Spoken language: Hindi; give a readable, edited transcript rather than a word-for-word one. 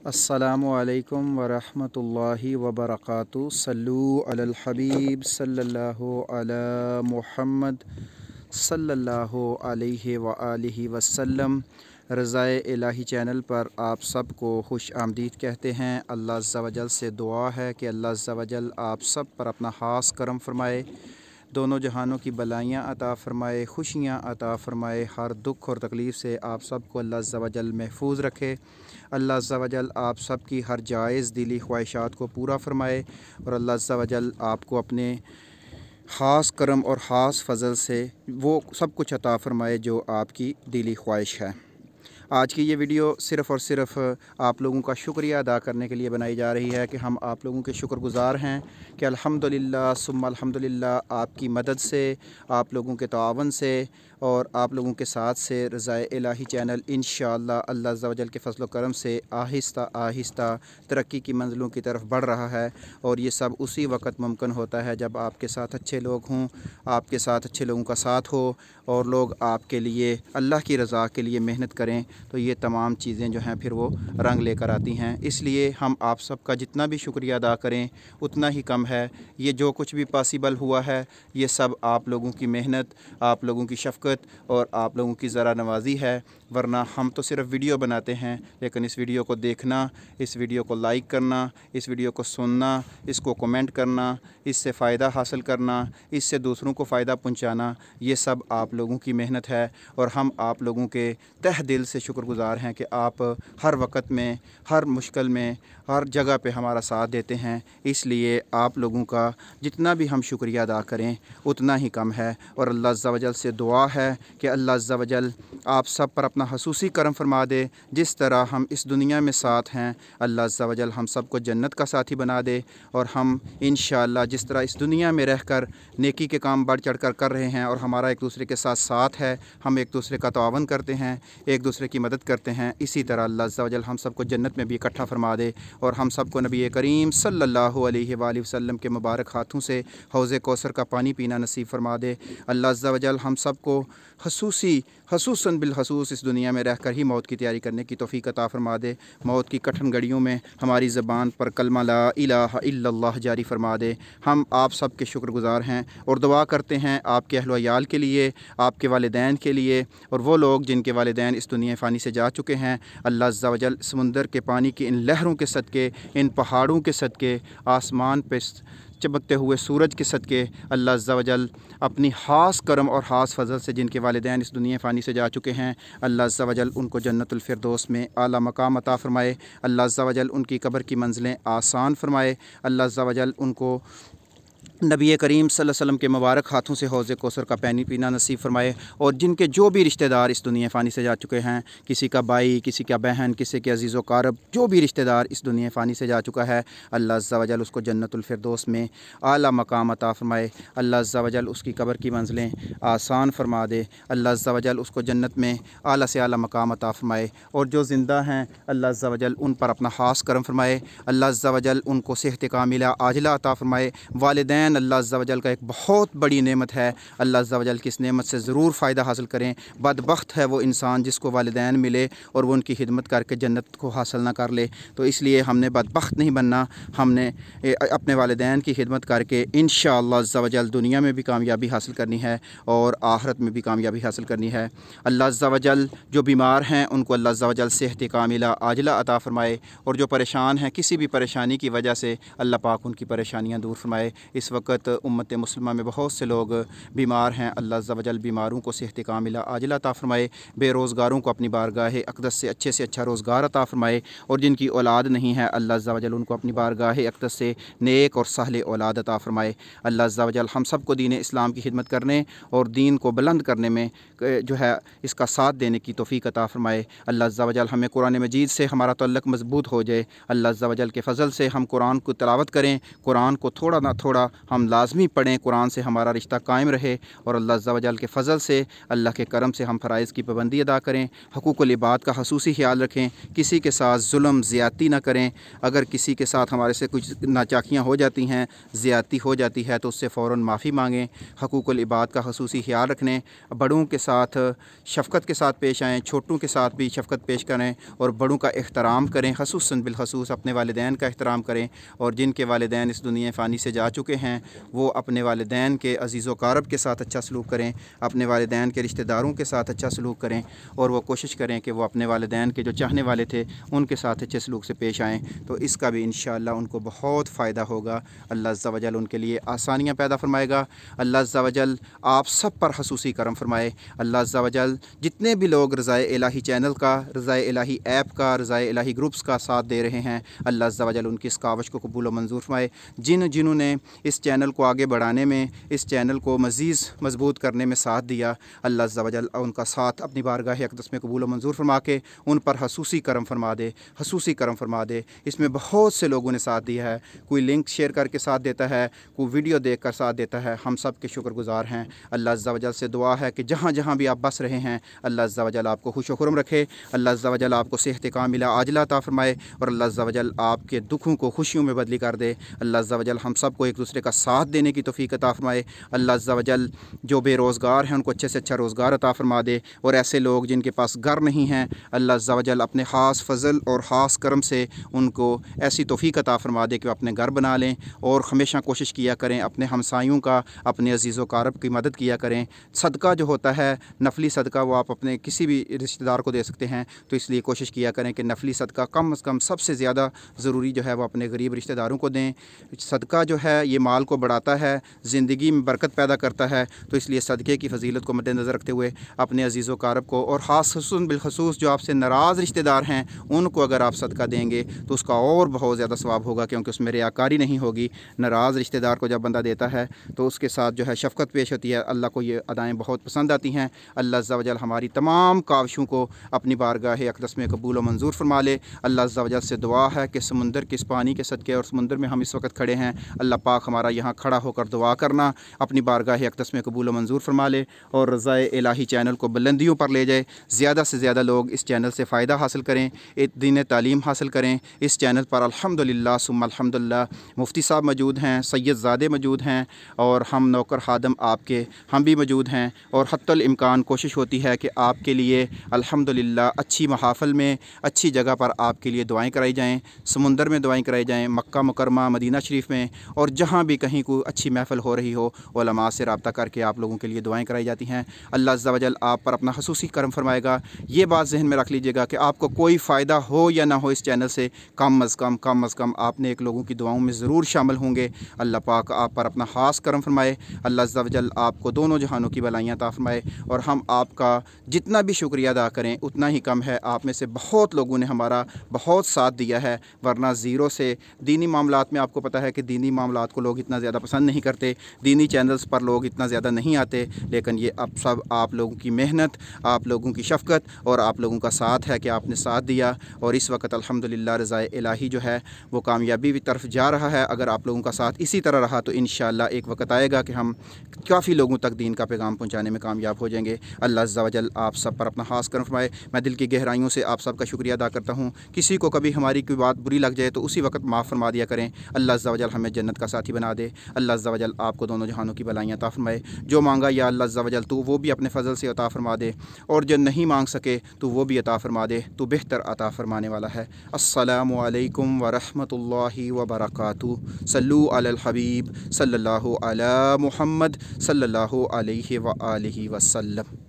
अस्सलामु अलैकुम वरहमतुल्लाहि वबरकातुहू। सल्लू अलल हबीब सल्लल्लाहु अला मुहम्मद सल्लल्लाहु अलैहि व आलिहि वसल्लम। रज़ाए इलाही चैनल पर आप सबको खुश आमदीद कहते हैं। अल्लाह अज़्ज़ा वजल से दुआ है कि अल्लाह अज़्ज़ा वजल आप सब पर अपना ख़ास करम फ़रमाए, दोनों जहानों की बलाइयाँ अता फ़रमाए, खुशियाँ अता फ़रमाए, हर दुख और तकलीफ़ से आप सबको अल्लाह अज़्ज़ा वजल महफूज रखे। अल्लाह अज़्ज़ा वजल आप सब की हर जायज़ दिली ख्वाहिशात को पूरा फ़रमाए और अल्लाह अज़्ज़ा वजल आपको अपने ख़ास करम और ख़ास फ़ज़ल से वो सब कुछ अता फ़रमाए जो आपकी दिली ख्वाहिश है। आज की ये वीडियो सिर्फ़ और सिर्फ़ आप लोगों का शुक्रिया अदा करने के लिए बनाई जा रही है कि हम आप लोगों के शुक्रगुज़ार हैं कि अल्हम्दुलिल्लाह सुम्मा अल्हम्दुलिल्लाह आपकी मदद से, आप लोगों के तावन से और आप लोगों के साथ से रज़ाए इलाही चैनल इंशाअल्लाह अल्लाह अज़्ज़ा वजल के फ़ज़ल व करम से आहिस्ता आहिस्ता तरक्की की मंज़िलों की तरफ बढ़ रहा है। और ये सब उसी वक़्त मुमकिन होता है जब आपके साथ अच्छे लोग हों, आपके साथ अच्छे लोगों का साथ हो और लोग आपके लिए अल्लाह की रज़ा के लिए मेहनत करें, तो ये तमाम चीज़ें जो हैं फिर वो रंग लेकर आती हैं। इसलिए हम आप सबका जितना भी शुक्रिया अदा करें उतना ही कम है। ये जो कुछ भी पॉसिबल हुआ है ये सब आप लोगों की मेहनत, आप लोगों की शफ़क़त और आप लोगों की ज़रा नवाज़ी है। वरना हम तो सिर्फ़ वीडियो बनाते हैं, लेकिन इस वीडियो को देखना, इस वीडियो को लाइक करना, इस वीडियो को सुनना, इसको कमेंट करना, इससे फ़ायदा हासिल करना, इससे दूसरों को फ़ायदा पहुँचाना, ये सब आप लोगों की मेहनत है। और हम आप लोगों के तह दिल से शुक्रगुज़ार हैं कि आप हर वक़्त में, हर मुश्किल में, हर जगह पे हमारा साथ देते हैं। इसलिए आप लोगों का जितना भी हम शुक्रिया अदा करें उतना ही कम है। और अल्लाह अज़्ज़ा वजल से दुआ है कि अल्लाह अज़्ज़ा वजल आप सब पर अपना खसूसी करम फरमा दे। जिस तरह हम इस दुनिया में साथ हैं, अल्लाह अज़्ज़ा वजल हम सबको जन्नत का साथी बना दे। और हम इंशाअल्लाह जिस तरह इस दुनिया में रहकर नेकी के काम बढ़ चढ़ कर रहे हैं और हमारा एक दूसरे के साथ साथ है, हम एक दूसरे का तावन करते हैं, एक दूसरे की मदद करते हैं, इसी तरह अल्लाह अज़्ज़ा वजल हम सबको जन्नत में भी इकट्ठा फरमा दे और हम सबको नबी करीम सल्लल्लाहु अलैहि वसल्लम के मुबारक हाथों से हौज़े कौसर का पानी पीना नसीब फरमा दे। अल्लाह अज़्ज़ा वजल हम सबको खसूसन बिलखसूस इस दुनिया में रहकर ही मौत की तैयारी करने की तौफ़ीक़ अता फ़रमा दे। मौत की कठिन घड़ियों में हमारी ज़बान पर कलमा ला इलाहा इल्लल्लाह जारी फ़रमा दे। हम आप सब के शुक्रगुज़ार हैं और दुआ करते हैं आपके अहल व अयाल के लिए, आपके वालिदैन के लिए और वो लोग जिनके वालिदैन इस दुनिया फ़ानी से जा चुके हैं। अल्लाह अज़्ज़ा वजल समुंदर के पानी की इन लहरों के सदक़े, इन पहाड़ों के सदक़े, आसमान पे चमकते हुए सूरज के सदक़े अल्लाह अज़्ज़ा वजल अपनी ख़ास करम और ख़ास फ़ज़ल से जिनके वालिदैन इस दुनिया फ़ानी से जा चुके हैं, अल्लाह अज़्ज़ा वजल उनको जन्नतुल फ़िरदौस में आला मकाम अता फ़रमाए। अल्लाह अज़्ज़ा वजल उनकी कब्र की मंज़िलें आसान फ़रमाए। अल्लाह अज़्ज़ा वजल उनको नबी करीम सल्लल्लाहु अलैहि वसल्लम के मुबारक हाथों से हौज़े कौसर का पानी पीना नसीब फ़रमाए। और जिनके जो भी रिश्तेदार इस दुनिया फ़ानी से जा चुके हैं, किसी का भाई, किसी का बहन, किसी के अज़ीज़ व क़ारब, जो भी रिश्तेदार इस दुनिया फ़ानी से जा चुका है, अल्लाह अज़्ज़ा वजल उसको जन्नतुल फ़िरदौस में आला मकाम अता फ़रमाए। अल्लाह अज़्ज़ा वजल उसकी कब्र की मंज़िलें आसान फ़रमा दे। अल्लाह अज़्ज़ा वजल उसको जन्नत में आला से आला मकाम अता फ़रमाए। और जो ज़िंदा हैं अल्लाह अज़्ज़ा वजल उन पर अपना ख़ास करम फ़रमाए। अल्लाह अज़्ज़ा वजल उनको सेहत कामिला आजिला अता फ़रमाए। वालिदैन अल्लाह अज़्ज़ा वजल का एक बहुत बड़ी नेमत है। अल्लाह अज़्ज़ा वजल की इस नेमत से ज़रूर फ़ायदा हासिल करें। बदबख्त है वो इंसान जिसको वालिदैन मिले और वो उनकी खिदमत करके जन्नत को हासिल ना कर ले। तो इसलिए हमने बदबख्त नहीं बनना, हमने अपने वालिदैन की खिदमत करके इंशाअल्लाह अज़्ज़ा वजल दुनिया में भी कामयाबी हासिल करनी है और आखिरत में भी कामयाबी हासिल करनी है। अल्लाह अज़्ज़ा वजल जो बीमार हैं उनको अल्लाह अज़्ज़ा वजल सेहत कामिला आजिला अता फ़रमाए। और जो परेशान हैं किसी भी परेशानी की वजह से, अल्लाह पाक उनकी परेशानियाँ दूर फ़रमाए। इस वक्त उम्मत मुस्लिमा में बहुत से लोग बीमार हैं, अल्लाह अज़्ज़ा वजल बीमारों को सेहत कामिला आजिला अता फ़रमाए। बेरोज़गारों को अपनी बारगाह अक़दस से अच्छा रोज़गार अता फ़रमाए। और जिनकी औलाद नहीं है अल्लाह अज़्ज़ा वजल उनको अपनी बारगाह अक़दस से नेक और साले औलाद अता फ़रमाए। अल्लाह अज़्ज़ा वजल हम सबको दीन इस्लाम की खिदमत करने और दीन को बुलंद करने में जो है इसका साथ देने की तौफ़ीक़ अता फ़रमाए। अल्लाह अज़्ज़ा वजल हमें कुरान मजीद से हमारा तअल्लुक़ मज़बूत हो जाए। अल्लाह अज़्ज़ा वजल के फ़ज़ल से हम कुरान को तिलावत करें, कुरान को थोड़ा ना थोड़ा हम लाजमी पढ़ें, कुरान से हमारा रिश्ता कायम रहे और अल्लाह अज़्ज़ा व जल के फ़ज़ल से, अल्लाह के करम से हम फ़राइज़ की पाबंदी अदा करें, हक़ूक़ुल इबाद का ख़ुसूसी ख़्याल रखें, किसी के साथ जुल्म ज़्यादती ना करें। अगर किसी के साथ हमारे से कुछ नाचाकियाँ हो जाती हैं, ज़्यादती हो जाती है तो उससे फ़ौरन माफ़ी माँगें। हक़ूक़ुल इबाद का ख़ुसूसी ख़्याल रखने, बड़ों के साथ शफ़क़त के साथ पेश आएँ, छोटों के साथ भी शफ़क़त पेश करें और बड़ों का एहतराम करें, ख़ुसूसन बिलख़ुसूस अपने वालिदैन का एहतराम करें। और जिनके वालिदैन इस दुनिया फ़ानी से जा चुके हैं वो अपने वालिदैन के अज़ीज़ व क़ारब के साथ अच्छा सलूक करें, अपने वालिदैन के रिश्तेदारों के साथ अच्छा सलूक करें और वो कोशिश करें कि वो अपने वालिदैन के जो चाहने वाले थे उनके साथ अच्छे सलूक से पेश आएँ। तो इसका भी इंशाअल्लाह उनको बहुत फ़ायदा होगा। अल्लाह अज़्ज़ा व जल उनके लिए आसानियाँ पैदा फ़रमाएगा। अल्लाह अज़्ज़ा व जल आप सब पर ख़ुसूसी करम फ़रमाए। अल्लाह अज़्ज़ा व जल जितने भी लोग रज़ाए इलाही चैनल का, रज़ाए इलाही ऐप का, रज़ाए इलाही ग्रुप्स का साथ दे रहे हैं, अल्लाह अज़्ज़ा व जल उनकी इस कावश को कबूल व मंजूर फ़रमाए। जिन्होंने इस चैनल को आगे बढ़ाने में, इस चैनल को मज़ीद मजबूत करने में साथ दिया, अल्लाह अज़्ज़ा व जल उनका साथ अपनी बारगाह अक़दस में कबूल व मंजूर फ़रमा के उन पर ख़ुसूसी करम फ़रमा दे, ख़ुसूसी करम फ़रमा दे। इसमें बहुत से लोगों ने साथ दिया है, कोई लिंक शेयर करके साथ देता है, कोई वीडियो देख कर साथ देता है। हम सब के शुक्रगुज़ार हैं। अल्लाह अज़्ज़ा व जल से दुआ है कि जहाँ जहाँ भी आप बस रहे हैं अल्लाह अज़्ज़ा व जल आपको खुश व खुर्म रखे, अल्लाह अज़्ज़ा व जल आपको सेहत कामिला आजिला अता फ़रमाए और अल्लाह अज़्ज़ा व जल आपके दुखों को खुशियों में बदली कर दे। अल्लाह अज़्ज़ा व जल हम सब को एक दूसरे का साथ देने की तौफ़ीक़ अता फ़रमाए। अल्लाह अज़्ज़ा व जल जो बेरोज़गार हैं उनको अच्छे से अच्छा रोज़गार अता फ़रमा दे और ऐसे लोग जिनके पास घर नहीं हैं अल्लाह अज़्ज़ा व जल अपने ख़ास फ़ज़ल और ख़ास करम से उनको ऐसी तौफ़ीक़ अता फ़रमा दे कि वो अपने घर बना लें। और हमेशा कोशिश किया करें अपने हमसायों का, अपने अज़ीज़ व क़ारब की मदद किया करें। सदका जो होता है नफली सदका वो आप अपने किसी भी रिश्तेदार को दे सकते हैं, तो इसलिए कोशिश किया करें कि नफली सदका कम से कम सबसे ज़्यादा ज़रूरी जो है वो अपने गरीब रिश्तेदारों को दें। सदका जो है ये माल को बढ़ाता है, ज़िंदगी में बरकत पैदा करता है, तो इसलिए सदक़े की फ़जीलत को मद्देनज़र रखते हुए अपने अज़ीज़ व क़ारब को और ख़ासतौन बिलख़ुसूस जो आपसे नाराज़ रिश्तेदार हैं उनको अगर आप सदका देंगे तो उसका और बहुत ज़्यादा सवाब होगा, क्योंकि उसमें रियाकारी नहीं होगी। नाराज़ रिश्तेदार को जब बंदा देता है तो उसके साथ जो है शफ़क़त पेश होती है। अल्लाह को ये अदाएँ बहुत पसंद आती हैं। अल्लाह अज़्ज़ा व जल हमारी तमाम काविशों को अपनी बारगाह अक़दस में कबूल व मंजूर फ़रमा ले। अल्लाह अज़्ज़ा व जल से दुआ है कि समुंदर के इस पानी के सदक़े और समुंदर में हम इस वक्त खड़े हैं, अल्लाह पाक हमारा यहाँ खड़ा होकर दुआ करना अपनी बारगाह अक़दस में कबूल व मंजूर फ़रमा ले और रज़ाए इलाही चैनल को बुलंदियों पर ले जाए। ज़्यादा से ज़्यादा लोग इस चैनल से फ़ायदा हासिल करें, एक दीन तालीम हासिल करें। इस चैनल पर अल्हम्दुलिल्लाह सुम्मा अल्हम्दुलिल्लाह मुफ्ती साहब मौजूद हैं, सैयद ज़ादे मौजूद हैं और हम नौकर खादम आपके हम भी मौजूद हैं। और हत्तल इम्कान कोशिश होती है कि आपके लिए अल्हम्दुलिल्लाह अच्छी महाफ़िल में, अच्छी जगह पर आपके लिए दुआएं कराई जाएं, समुंदर में दुआएं कराई जाएं, मक्का मुकरमा, मदीना शरीफ में और जहाँ भी कहीं कोई अच्छी महफ़िल हो रही हो उलमा से रब्ता करके आप लोगों के लिए दुआएं कराई जाती हैं। अल्लाह अज़्ज़ा व जल आप पर अपना ख़ुसूसी करम फरमाएगा। ये बात जहन में रख लीजिएगा कि आपको कोई फ़ायदा हो या ना हो इस चैनल से, कम अज़ कम आपने एक लोगों की दुआओं में ज़रूर शामिल होंगे। अल्लाह पाक आप पर अपना ख़ास करम फरमाए। अल्लाह अज़्ज़ा व जल आपको दोनों जहानों की भलाइयाँ अता फ़रमाए और हम आपका जितना भी शुक्रिया अदा करें उतना ही कम है। आप में से बहुत लोगों ने हमारा बहुत साथ दिया है, वरना ज़ीरो से दीनी मामलात में आपको पता है कि दीनी मामलात को लोग इतना ज़्यादा पसंद नहीं करते, दीनी चैनल्स पर लोग इतना ज़्यादा नहीं आते, लेकिन ये अब सब आप लोगों की मेहनत, आप लोगों की शफ़क़त और आप लोगों का साथ है कि आपने साथ दिया। और इस वक्त अल्हम्दुलिल्लाह रज़ाए इलाही जो है वो कामयाबी की तरफ जा रहा है। अगर आप लोगों का साथ इसी तरह रहा तो इंशाअल्लाह एक वक्त आएगा कि हम काफ़ी लोगों तक दीन का पैगाम पहुँचाने में कामयाब हो जाएंगे। अल्लाह अज़्ज़ा व जल आप सब पर अपना ख़ास करम फरमाए। मैं दिल की गहराइयों से आप सब का शुक्रिया अदा करता हूँ। किसी को कभी हमारी कोई बात बुरी लग जाए तो उसी वक्त माफ़ फरमा दिया करें। अल्लाह अज़्ज़ा व जल हमें जन्नत का साथी बना दे। अल्लाह अज़्ज़ा व जल आपको दोनों जहानों की भलाइयाँ अता फ़रमाए। जो मांगा या अल्लाह अज़्ज़ा व जल तू वो भी अपने फ़ज़ल से अता फ़रमा दे और जो नहीं मांग सके तो वो भी अता फ़रमा दे। तू बेहतर अता फ़रमाने वाला है। अस्सलामु अलैकुम व रहमतुल्लाहि व बरकातुहू। सल्लू अलल हबीब सल्लल्लाहु अला मुहम्मद सल्लल्लाहु अलैहि व आलिहि वसल्लम।